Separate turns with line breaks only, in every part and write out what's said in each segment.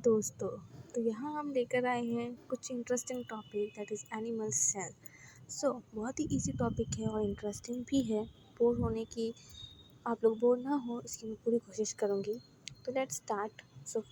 दोस्तों, तो यहाँ हम लेकर आए हैं कुछ interesting topic that is animal cell. बहुत ही इजी टॉपिक है और इंटरेस्टिंग भी है। बोर होने की आप लोग बोर ना हो इसकी मैं पूरी कोशिश करूँगी। तो let's start.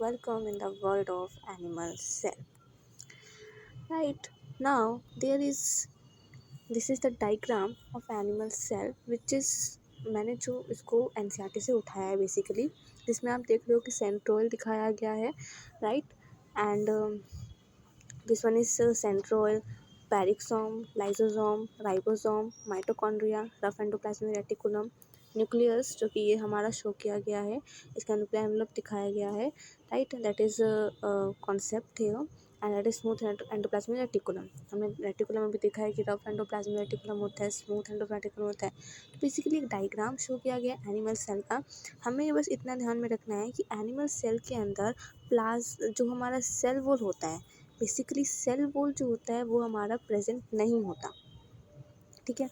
Welcome in the world of animal cell. Right now this is the diagram of animal cell which is मैंने जो इसको एनसीईआरटी से उठाया है बेसिकली, जिसमें आप देख रहे हो कि सेंट्रोइड दिखाया गया है, right. And this one is centroid, peroxisome, lysosome, ribosome, mitochondria, rough endoplasmic reticulum, nucleus जो कि ये हमारा शो किया गया है, इसका न्यूक्लियर एनवलप दिखाया गया है, राइट। दैट इज़ कॉन्सेप्ट है and that is smooth endoplasmic reticulum. हमने रेटिकुलम में भी देखा है कि रफ एंडोप्लाज्मिक रेटिकुलम होता है, स्मूथ एंडोप्लाज्मिक रेटिकुलम होता है। तो बेसिकली एक डायग्राम शो किया गया है एनिमल सेल का। हमें बस इतना ध्यान में रखना है कि एनिमल सेल के अंदर जो हमारा सेल वॉल होता है, बेसिकली सेल वॉल जो होता है वो हमारा प्रेजेंट नहीं होता, ठीक है।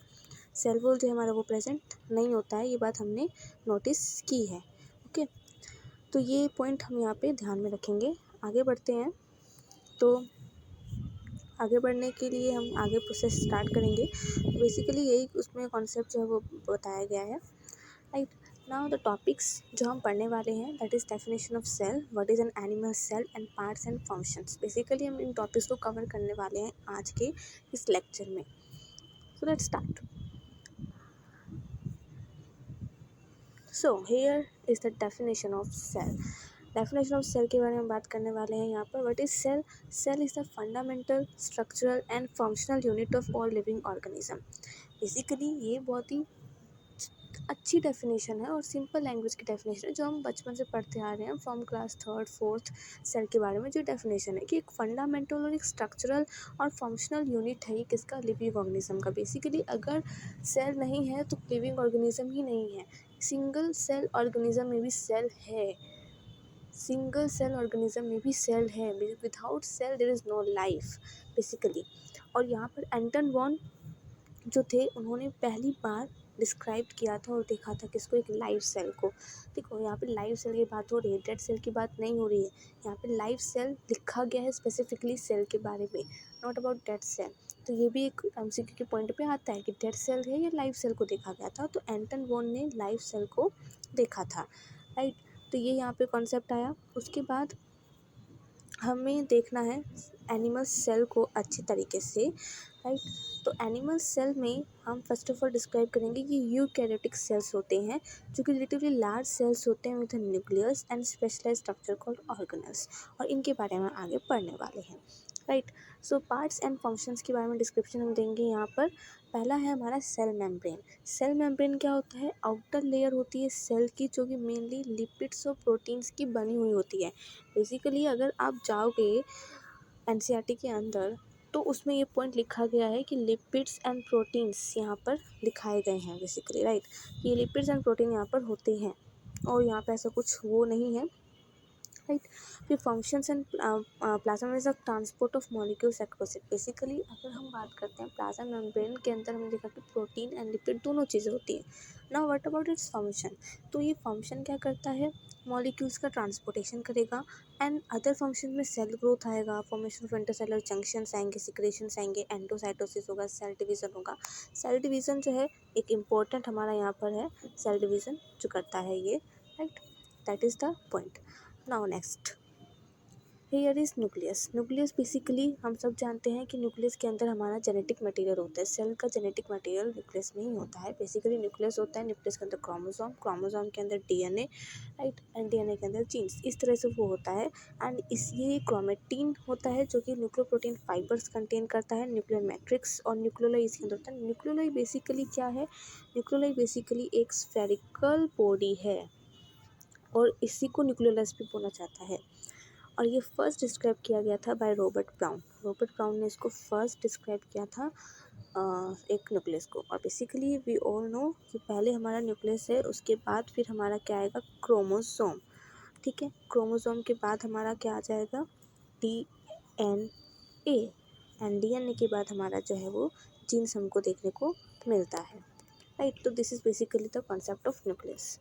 सेल वॉल जो हमारा वो प्रेजेंट नहीं होता है, ये बात हमने नोटिस की है, ओके। तो ये पॉइंट हम यहाँ पे ध्यान में रखेंगे। आगे बढ़ते हैं। तो आगे बढ़ने के लिए हम आगे प्रोसेस स्टार्ट करेंगे। बेसिकली यही उसमें कॉन्सेप्ट जो है वो बताया गया है, राइट। नाउ द टॉपिक्स जो हम पढ़ने वाले हैं that is definition of cell, what is an animal cell and parts and functions. Basically हम इन टॉपिक्स को कवर करने वाले हैं आज के इस लेक्चर में। So let's start. So here is the definition of cell. Definition of cell के बारे में बात करने वाले हैं यहाँ पर। What is cell? Cell is the fundamental structural and functional unit of all living organism. Basically ये बहुत ही अच्छी डेफिनेशन है और सिंपल लैंग्वेज की डेफिनेशन है जो हम बचपन से पढ़ते आ रहे हैं from class 3rd 4th। Cell के बारे में जो डेफिनेशन है कि एक फंडामेंटल और एक स्ट्रक्चरल और फंक्शनल यूनिट है किसका, लिविंग ऑर्गेनिज्म का। बेसिकली अगर सेल नहीं है तो लिविंग ऑर्गेनिज्म ही नहीं है। सिंगल सेल ऑर्गेनिज्म में भी सेल है, सिंगल सेल ऑर्गेनिज्म में भी सेल है। Without cell there is no life basically. और यहाँ पर एंटन वॉन जो थे उन्होंने पहली बार डिस्क्राइब किया था और देखा था किसको, एक लाइव सेल को। देखो यहाँ पे लाइव सेल की बात हो रही है, डेड सेल की बात नहीं हो रही है। यहाँ पे लाइव सेल लिखा गया है स्पेसिफिकली सेल के बारे में, नॉट अबाउट डेड सेल। तो ये भी एक एमसीक्यू के पॉइंट पे आता है कि डेड सेल है या लाइव सेल को देखा गया था। तो एंटन वॉन ने लाइव सेल को देखा था, राइट। तो ये यहाँ पे कॉन्सेप्ट आया। उसके बाद हमें देखना है एनिमल सेल को अच्छी तरीके से, राइट। तो एनिमल सेल में हम फर्स्ट ऑफ ऑल डिस्क्राइब करेंगे कि यूकैरियोटिक सेल्स होते हैं जो कि रिलेटिवली लार्ज सेल्स होते हैं with nucleus and specialized structure called organelles, और इनके बारे में आगे पढ़ने वाले हैं, right. So parts and functions के बारे में डिस्क्रिप्शन हम देंगे यहाँ पर। पहला है हमारा सेल मेम्ब्रेन। सेल मेम्ब्रेन क्या होता है? आउटर लेयर होती है सेल की जो कि मेनली लिपिड्स और प्रोटीन्स की बनी हुई होती है। बेसिकली अगर आप जाओगे एनसीईआरटी के अंदर तो उसमें ये पॉइंट लिखा गया है कि लिपिड्स एंड प्रोटीन्स यहाँ पर दिखाए गए हैं बेसिकली, राइट। ये लिपिड्स एंड प्रोटीन यहाँ पर होते हैं और यहाँ पर ऐसा कुछ वो नहीं है, राइट। फिर functions and plasma is the transport of molecules across it. Basically अगर हम बात करते हैं प्लाज्मा मेम्ब्रेन के अंदर हमने देखा कि प्रोटीन एंड लिपिड दोनों चीज़ें होती हैं। Now what about its function? तो ये फंक्शन क्या करता है? मॉलिक्यूल्स का ट्रांसपोर्टेशन करेगा एंड अदर फंक्शन में सेल ग्रोथ आएगा, फॉर्मेशन ऑफ इंटरसेलुलर जंक्शंस आएंगे, सिक्रेशंस आएंगे, एंडोसाइटोसिस होगा, सेल डिवीज़न होगा। सेल डिवीज़न जो है एक इम्पोर्टेंट हमारा यहाँ पर है, सेल डिवीज़न जो करता है ये, right. That is the point. Now next here is nucleus. Nucleus basically हम सब जानते हैं कि न्यूक्लियस के अंदर हमारा जेनेटिक मटेरियल होता है। सेल का जेनेटिक मटेरियल न्यूक्लियस में ही होता है। बेसिकली न्यूक्लियस होता है, न्यूक्लियस के अंदर क्रोमोसोम, क्रोमोसोम के अंदर डीएनए, राइट, एंड डीएनए के अंदर जीन्स, इस तरह से वो होता है। एंड ये क्रोमेटिन होता है जो कि न्यूक्लियोप्रोटीन फाइबर्स कंटेन करता है, न्यूक्लियर मैट्रिक्स, और न्यूक्लियोलाई इसके अंदर होता है। न्यूक्लियोलाई बेसिकली क्या है? न्यूक्लियोलाई बेसिकली एक स्फेरिकल बॉडी है और इसी को न्यूक्लियोलस भी बोला जाता है। और ये फर्स्ट डिस्क्राइब किया गया था by Robert brown. Robert brown ने इसको फर्स्ट डिस्क्राइब किया था एक न्यूक्लियस को। और बेसिकली वी ऑल नो कि पहले हमारा न्यूक्लियस है, उसके बाद फिर हमारा क्या आएगा? क्रोमोसोम, ठीक है। क्रोमोसोम के बाद हमारा क्या आ जाएगा? डीएनए, एंड डीएनए के बाद हमारा जो है वो जीन्स हमको देखने को मिलता है, राइट। तो this is basically the concept of nucleus.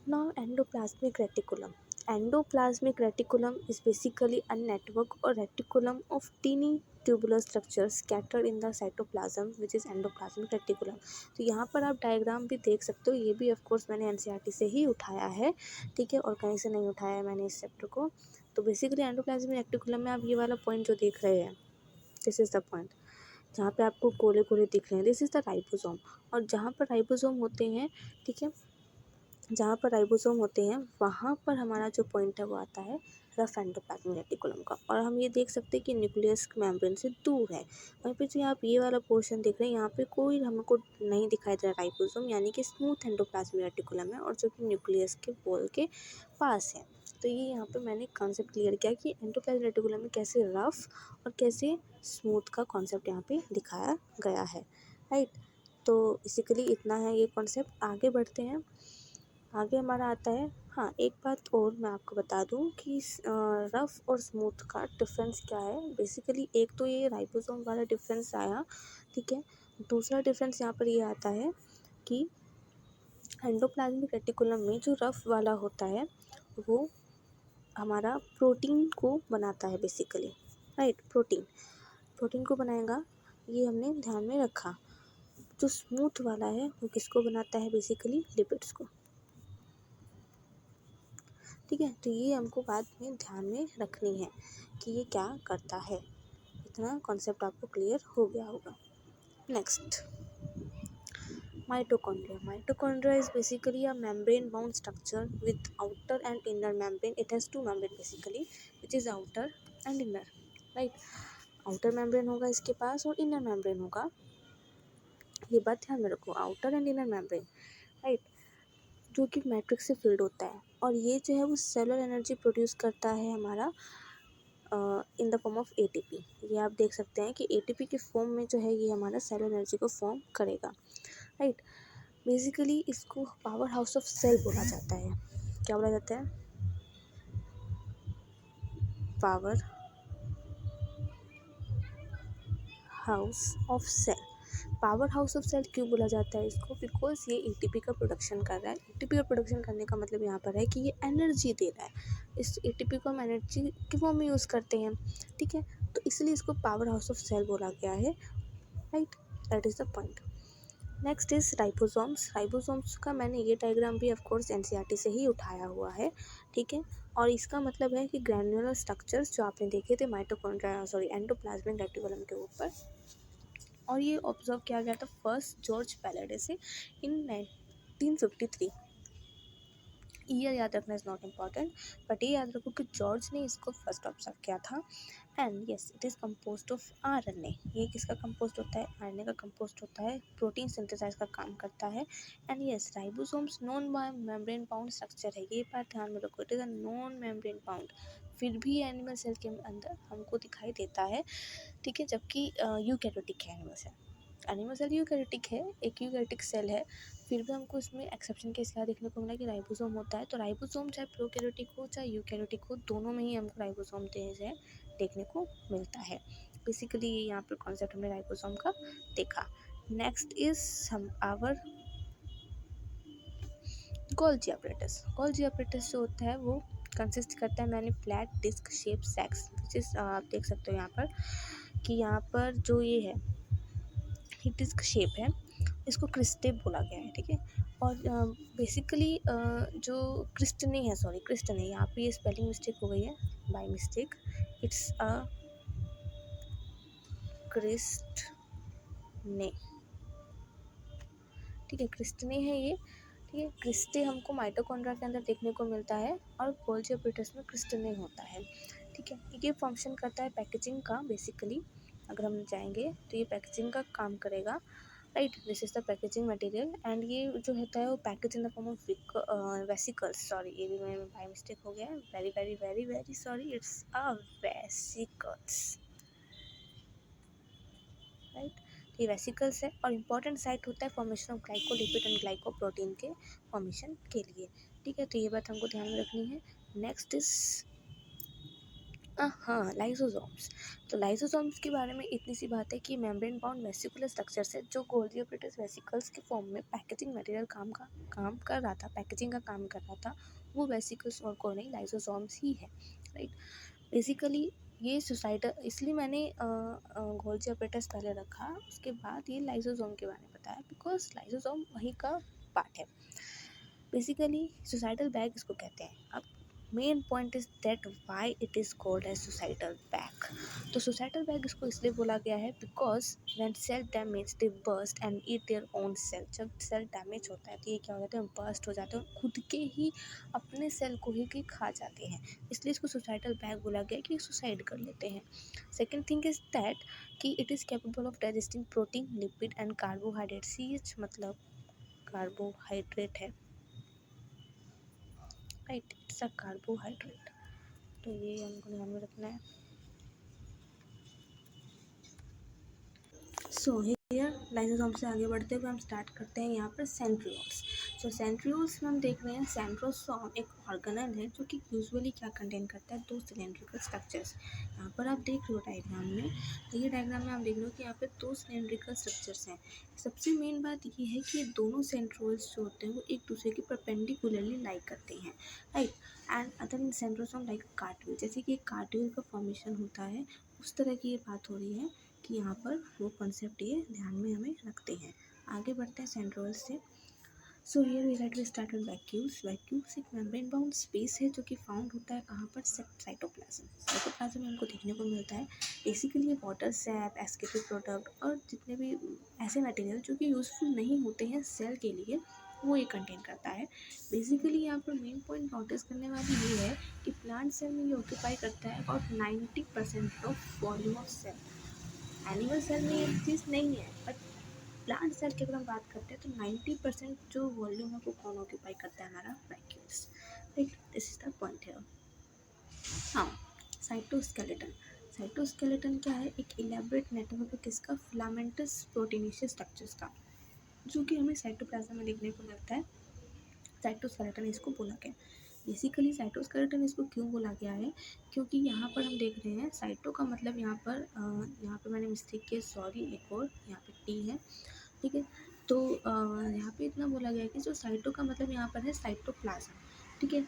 Now endoplasmic reticulum. Endoplasmic reticulum is basically a network or reticulum of teeny tubular structures scattered in the cytoplasm which is endoplasmic reticulum। तो यहाँ पर आप diagram भी देख सकते हो, ये भी ऑफ कोर्स मैंने एनसीईआरटी से ही उठाया है, ठीक है, और कहीं से नहीं उठाया है मैंने इस चैप्टर को। तो बेसिकली एंडोप्लाज्मिक रेटिकुलम में आप ये वाला पॉइंट जो देख रहे हैं, दिस इज़ द पॉइंट जहाँ पे आपको गोले गोले दिख रहे हैं, दिस इज़ द राइबोसोम। और जहाँ पर राइबोसोम होते हैं, ठीक है, जहाँ पर राइबोसोम होते हैं वहाँ पर हमारा जो पॉइंट है वो आता है रफ एंडोप्लाज्मिक रेटिकुलम का। और हम ये देख सकते हैं कि न्यूक्लियस मेम्ब्रेन से दूर है। वहीं पे जो आप ये वाला पोर्शन देख रहे हैं, यहाँ पे कोई हमको नहीं दिखाई दे रहा राइबोसोम, यानी कि स्मूथ एंडोप्लाज्मिक रेटिकुलम है और जो कि न्यूक्लियस के वॉल के पास है। तो ये यहाँ पे मैंने कॉन्सेप्ट क्लियर किया कि एंडोप्लाज्मिक रेटिकुलम में कैसे रफ और कैसे स्मूथ का कॉन्सेप्ट यहाँ पे दिखाया गया है, राइट। तो बेसिकली इतना है ये कॉन्सेप्ट। आगे बढ़ते हैं। आगे हमारा आता है, हाँ एक बात और मैं आपको बता दूं कि रफ़ और स्मूथ का डिफरेंस क्या है। बेसिकली एक तो ये राइबोसोम वाला डिफरेंस आया, ठीक है। दूसरा डिफरेंस यहाँ पर ये आता है कि एंडोप्लाज्मिक रेटिकुलम में जो रफ़ वाला होता है वो हमारा प्रोटीन को बनाता है बेसिकली, राइट। प्रोटीन को बनाएगा, ये हमने ध्यान में रखा। जो स्मूथ वाला है वो किसको बनाता है, बेसिकली लिपिड्स को, ठीक है। तो ये हमको बाद में ध्यान में रखनी है कि ये क्या करता है। इतना कॉन्सेप्ट आपको क्लियर हो गया होगा। Next, mitochondria is basically a membrane bound structure with outer and inner membrane. It has two membrane basically, which is outer and inner, right। Outer membrane होगा इसके पास और इनर मेम्ब्रेन होगा, ये बात ध्यान में रखो, outer and inner membrane, right, जो कि मैट्रिक्स से फिल्ड होता है। और ये जो है वो सेलुलर एनर्जी प्रोड्यूस करता है हमारा in the form of ATP. ये आप देख सकते हैं कि एटीपी के फॉर्म में जो है ये हमारा सेलुलर एनर्जी को फॉर्म करेगा, राइट। बेसिकली इसको पावर हाउस ऑफ सेल बोला जाता है। क्या बोला जाता है, power house of cell. Power house of cell क्यों बोला जाता है इसको, बिकॉज ये एटीपी का प्रोडक्शन कर रहा है। एटीपी का प्रोडक्शन करने का मतलब यहाँ पर है कि ये एनर्जी दे रहा है। इस एटीपी को हम एनर्जी के फॉर्म में यूज़ करते हैं, ठीक है। तो इसलिए इसको पावर हाउस ऑफ सेल बोला गया है, right. That is the point. Next is ribosomes का मैंने ये डायग्राम भी ऑफकोर्स एनसीईआरटी से ही उठाया हुआ है, ठीक है। और इसका मतलब है कि ग्रैन्युलर स्ट्रक्चर्स जो आपने देखे थे एंडोप्लाज्मिक रेटिकुलम के ऊपर, और ये ऑब्जर्व किया गया था फर्स्ट जॉर्ज पैलेडे से इन 1953। ईयर याद रखना इज़ नॉट इम्पॉर्टेंट, बट ये याद रखो कि जॉर्ज ने इसको फर्स्ट ऑब्जर्व किया था। And yes, it is composed of RNA. ये किसका कंपोस्ट होता है, आरएनए का कंपोस्ट होता है, प्रोटीन सिंथेसाइज का काम करता है। And yes, ribosomes non membrane bound structure है, ये बात ध्यान में रखो, it is a non membrane bound. फिर भी एनिमल सेल के अंदर हमको दिखाई देता है, ठीक है, जबकि यूकैरियोटिक है एनिमल सेल यूकैरियोटिक है, एक यूकैरियोटिक सेल है। फिर भी हमको इसमें एक्सेप्शन केस क्या देखने को मिला कि राइबोसोम होता है। तो राइबोसोम चाहे प्रोकैरियोटिक हो चाहे यूकैरियोटिक हो, दोनों में ही हमको राइबोसोम है देखने को मिलता है। बेसिकली यहाँ पर कॉन्सेप्ट हमने राइबोसोम का देखा। नेक्स्ट इज हम आवर गोल्जी अपरेटस जो होता है वो कंसिस्ट करता है मैंने फ्लैट डिस्क शेप सैक्स, जिस आप देख सकते हो यहाँ पर कि यहाँ पर जो ये है डिस्क शेप है, इसको क्रिस्टे बोला गया है, ठीक है। और बेसिकली जो क्रिस्टने है, यहाँ पे ये स्पेलिंग मिस्टेक हो गई है बाय मिस्टेक, इट्स अ क्रिस्टने, ठीक है, क्रिस्टने है ये, ठीक है। क्रिस्टे हमको माइटोकॉन्ड्रिया के अंदर देखने को मिलता है और गोल्जी अपरेटस में क्रिस्टने होता है, ठीक है। ये फंक्शन करता है पैकेजिंग का बेसिकली। अगर हम जाएंगे तो ये पैकेजिंग का काम करेगा, right. This is the packaging material. And ये जो होता है वो package in the form of vesicles, sorry ये भी मैं बाय मिस्टेक हो गया है, very very very very sorry, it's a vesicles, right. ये वेसिकल्स है और इम्पॉर्टेंट साइट होता है formation of glycolipid and glycoprotein के फॉर्मेशन के लिए, ठीक है। तो ये बात हमको ध्यान में रखनी है। नेक्स्ट इज हाँ, लाइसोसोम्स। तो लाइसोसोम्स के बारे में इतनी सी बात है कि मेम्ब्रेन बाउंड वेसिकुलर स्ट्रक्चर्स है जो गोल्जी अपरेटस वेसिकल्स के फॉर्म में पैकेजिंग मटेरियल काम कर रहा था, पैकेजिंग का काम कर रहा था, वो वेसिकल्स और कोई नहीं, लाइसोसोम्स ही है, राइट। बेसिकली ये सोसाइटल, इसलिए मैंने गोल्जी अपरेटस पहले रखा, उसके बाद ये लाइसोसोम के बारे में बताया, बिकॉज लाइसोसोम वही का पार्ट है। बेसिकली सोसाइटल बैग इसको कहते हैं। अब main point is that why it is called as suicidal bag. तो सोसाइटल बैग इसको इसलिए बोला गया है because when cell damage they burst and eat their own cell. जब सेल डैमेज होता है तो ये क्या हो जाते हैं, बर्स्ट हो जाते हैं, खुद के ही अपने सेल को ही खा जाते हैं, इसलिए इसको सोसाइटल बैग बोला गया कि सुसाइड कर लेते हैं। सेकेंड थिंग इज दैट कि it is capable of digesting protein, lipid and carbohydrate. C H मतलब कार्बोहाइड्रेट है, राइट, इट्स अ कार्बोहाइड्रेट, तो ये हमको ध्यान में रखना है। सो हियर लाइसोसोम से आगे बढ़ते हुए हम स्टार्ट करते हैं यहाँ पर सेंट्रियोल्स। सो सेंट्रियोल्स में हम देख रहे हैं सेंट्रोसोम एक ऑर्गेनेल है जो कि यूजुअली क्या कंटेन करता है, 2 सिलेंड्रिकल स्ट्रक्चर्स। यहाँ पर आप देख रहे हो डायग्राम में, तो ये डायग्राम में आप देख रहे हो कि यहाँ पे 2 सिलेंड्रिकल स्ट्रक्चर्स हैं। सबसे मेन बात ये है कि ये दोनों सेंट्रियोल्स जो होते हैं वो एक दूसरे के परपेंडिकुलरली लाई करते हैं, right. And other in centrosome like कार्टविल, जैसे कि एक कार्टविल का फॉर्मेशन होता है, उस तरह की ये बात हो रही है कि यहाँ पर वो कॉन्सेप्ट ये ध्यान में हमें रखते हैं। आगे बढ़ते हैं सेंट्रोल से। So here we let we start with vacuoles. Vacuoles एक मेम्ब्रेन बाउंड स्पेस है जो कि फाउंड होता है कहाँ पर, साइटोप्लाज्म। साइटोप्लाज्म में हमको देखने को मिलता है बेसिकली ये वाटर सैप, एस्केटिव प्रोडक्ट और जितने भी ऐसे मटेरियल जो कि यूज़फुल नहीं होते हैं सेल के लिए, वो ये कंटेन करता है। बेसिकली यहाँ पर मेन पॉइंट नोटिस करने वाली ये है कि प्लांट सेल में ये ऑक्यूपाई करता है about 90% of volume of cell. Animal cell में ये चीज़ नहीं है, बट प्लांट सेल की अगर हम बात करते हैं तो 90% जो वॉल्यूम है वो कौन ऑक्यूपाई करता है, हमारा vacuoles, right. This is the point है। हाँ, साइटोस्केलेटन। साइटोस्केलेटन क्या है, एक इलेबरेट नेटवर्क है किसका, फिलामेंटस प्रोटीनेशियस स्ट्रक्चर्स का, जो कि हमें साइटोप्लाज्म में देखने को मिलता है। साइटोस्केलेटन इसको बोला गया। बेसिकली साइटोस्केलेटन इसको क्यों बोला गया है, क्योंकि यहाँ पर हम देख रहे हैं साइटो का मतलब यहाँ पर मैंने मिस्टेक की, सॉरी, एक और यहाँ पे टी है, ठीक है। तो यहाँ पे इतना बोला गया है कि जो साइटो का मतलब यहाँ पर है साइटोप्लाज्म, ठीक है।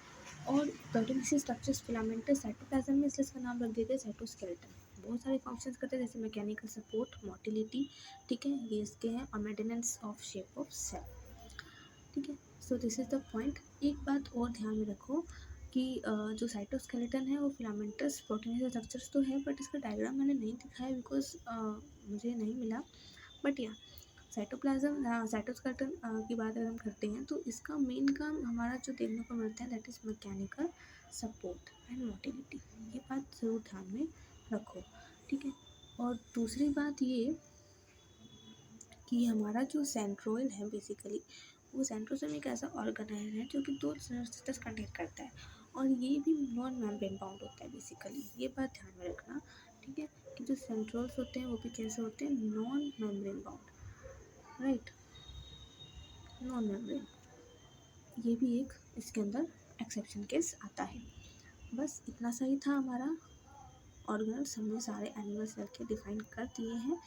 और प्रोटीनेशियस स्ट्रक्चर्स फिलामेंटस साइटोप्लाज्म में, इसलिए इसका नाम रख दिया गया साइटोस्केलेटन। बहुत सारे फंक्शंस करते हैं जैसे मैकेनिकल सपोर्ट, मोटिलिटी, ठीक है, ये इसके हैं, और maintenance of shape of cell, ठीक है। So this is the point. एक बात और ध्यान में रखो कि जो साइटोस्केलेटन है वो फिलामेंटस प्रोटीनेशियस स्ट्रक्चर्स तो है, बट इसका डायग्राम मैंने नहीं दिखाया बिकॉज मुझे नहीं मिला। बट या साइटोप्लाज्म साइटोस्केलेटन की बात अगर हम करते हैं तो इसका मेन काम हमारा जो देखने को मिलता है that is mechanical support and motility. ये बात ज़रूर ध्यान में रखो, ठीक है। और दूसरी बात ये कि हमारा जो सेंट्रोइड है बेसिकली, वो सेंट्रोसोम एक ऐसा ऑर्गेनेल है जो कि 2 स्ट्रक्चर्स कंटेन करता है, और ये भी नॉन मेम्ब्रेन बाउंड होता है बेसिकली। ये बात ध्यान में रखना, ठीक है, कि जो सेंट्रोल्स होते हैं वो भी कैसे होते हैं, non membrane bound, right, non membrane. ये भी एक इसके अंदर एक्सेप्शन केस आता है। बस इतना सही था हमारा ऑर्गेनल्स, हमने सारे एनिमल सेल के डिफाइन कर दिए हैं।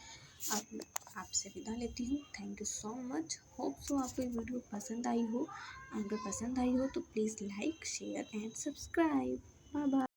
अब आपसे विदा लेती हूँ, thank you so much. Hope so आपको ये वीडियो पसंद आई हो, अगर पसंद आई हो तो please like, share and subscribe. Bye bye.